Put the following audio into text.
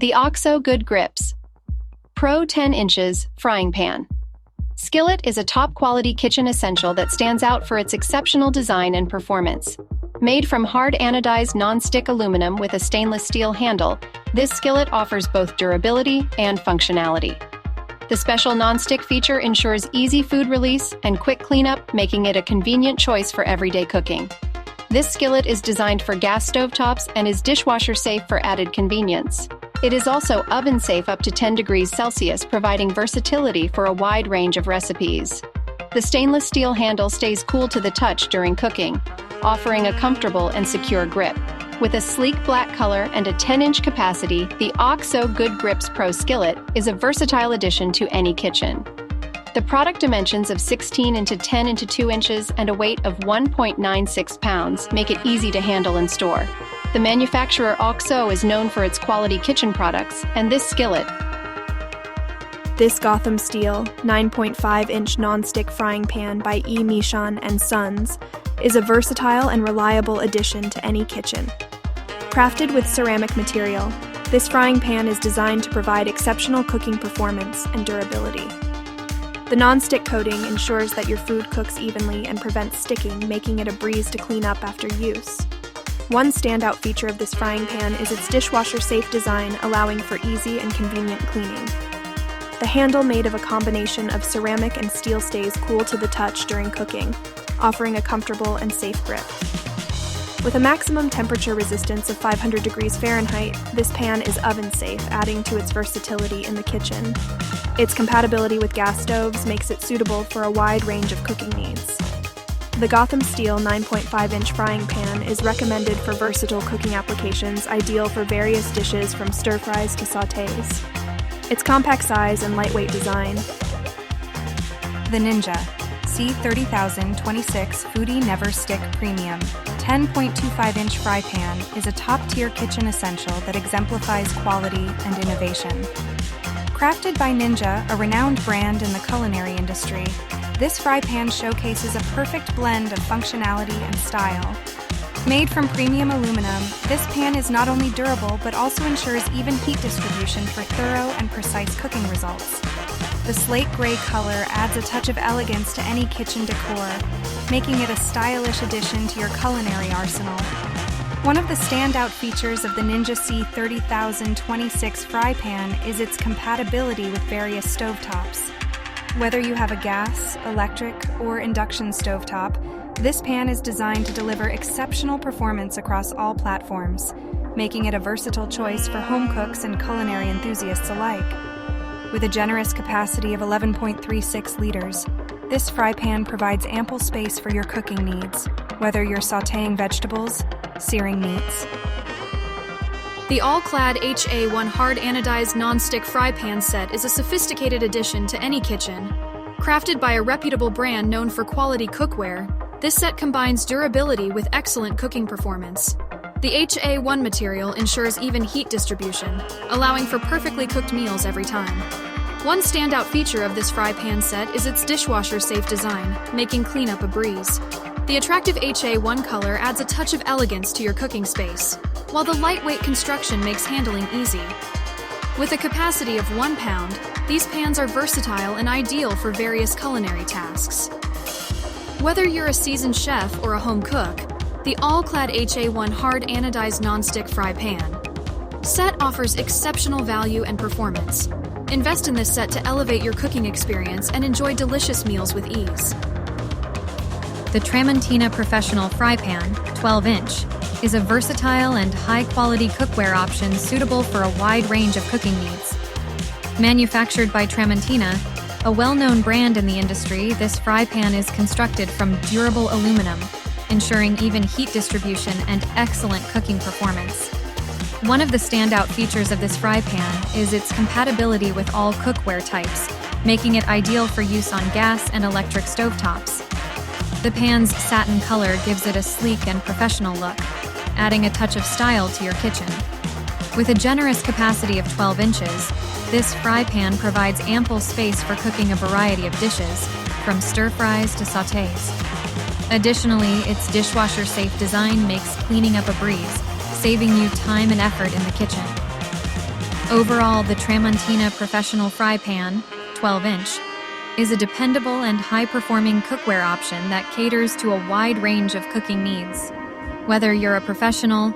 The OXO Good Grips Pro 10 inches Frying Pan. Skillet is a top-quality kitchen essential that stands out for its exceptional design and performance. Made from hard anodized non-stick aluminum with a stainless steel handle, this skillet offers both durability and functionality. The special non-stick feature ensures easy food release and quick cleanup, making it a convenient choice for everyday cooking. This skillet is designed for gas stovetops and is dishwasher safe for added convenience. It is also oven safe up to 10 degrees Celsius, providing versatility for a wide range of recipes. The stainless steel handle stays cool to the touch during cooking, offering a comfortable and secure grip. With a sleek black color and a 10-inch capacity, the OXO Good Grips Pro Skillet is a versatile addition to any kitchen. The product dimensions of 16 into 10 into 2 inches and a weight of 1.96 pounds make it easy to handle and store. The manufacturer OXO is known for its quality kitchen products, and this skillet. This Gotham Steel 9.5-inch nonstick frying pan by E. Michon and Sons is a versatile and reliable addition to any kitchen. Crafted with ceramic material, this frying pan is designed to provide exceptional cooking performance and durability. The non-stick coating ensures that your food cooks evenly and prevents sticking, making it a breeze to clean up after use. One standout feature of this frying pan is its dishwasher-safe design, allowing for easy and convenient cleaning. The handle, made of a combination of ceramic and steel, stays cool to the touch during cooking, offering a comfortable and safe grip. With a maximum temperature resistance of 500 degrees Fahrenheit, this pan is oven-safe, adding to its versatility in the kitchen. Its compatibility with gas stoves makes it suitable for a wide range of cooking needs. The Gotham Steel 9.5-inch frying pan is recommended for versatile cooking applications, ideal for various dishes from stir-fries to sautés. Its compact size and lightweight design. The Ninja C30026 Foodie Never Stick Premium 10.25-inch fry pan is a top-tier kitchen essential that exemplifies quality and innovation. Crafted by Ninja, a renowned brand in the culinary industry, this fry pan showcases a perfect blend of functionality and style. Made from premium aluminum, this pan is not only durable but also ensures even heat distribution for thorough and precise cooking results. The slate gray color adds a touch of elegance to any kitchen decor, making it a stylish addition to your culinary arsenal. One of the standout features of the Ninja C30026 fry pan is its compatibility with various stovetops. Whether you have a gas, electric, or induction stovetop, this pan is designed to deliver exceptional performance across all platforms, making it a versatile choice for home cooks and culinary enthusiasts alike. With a generous capacity of 11.36 liters, this fry pan provides ample space for your cooking needs, whether you're sautéing vegetables, searing meats. The all-clad HA1 hard anodized non-stick fry pan set is a sophisticated addition to any kitchen. Crafted by a reputable brand known for quality cookware, this set combines durability with excellent cooking performance. The HA1 material ensures even heat distribution, allowing for perfectly cooked meals every time. One standout feature of this fry pan set is its dishwasher-safe design, making cleanup a breeze. The attractive HA1 color adds a touch of elegance to your cooking space, while the lightweight construction makes handling easy. With a capacity of 1 pound, these pans are versatile and ideal for various culinary tasks. Whether you're a seasoned chef or a home cook, the all-clad HA1 hard anodized non-stick fry pan set offers exceptional value and performance. Invest in this set to elevate your cooking experience and enjoy delicious meals with ease. The Tramontina Professional Fry Pan 12-inch is a versatile and high-quality cookware option suitable for a wide range of cooking needs. Manufactured by Tramontina, a well-known brand in the industry, this fry pan is constructed from durable aluminum, ensuring even heat distribution and excellent cooking performance. One of the standout features of this fry pan is its compatibility with all cookware types, making it ideal for use on gas and electric stovetops. The pan's satin color gives it a sleek and professional look, adding a touch of style to your kitchen. With a generous capacity of 12 inches, this fry pan provides ample space for cooking a variety of dishes, from stir-fries to sautés. Additionally, its dishwasher-safe design makes cleaning up a breeze, saving you time and effort in the kitchen. Overall, the Tramontina Professional Fry Pan, 12-inch, is a dependable and high-performing cookware option that caters to a wide range of cooking needs. Whether you're a professional,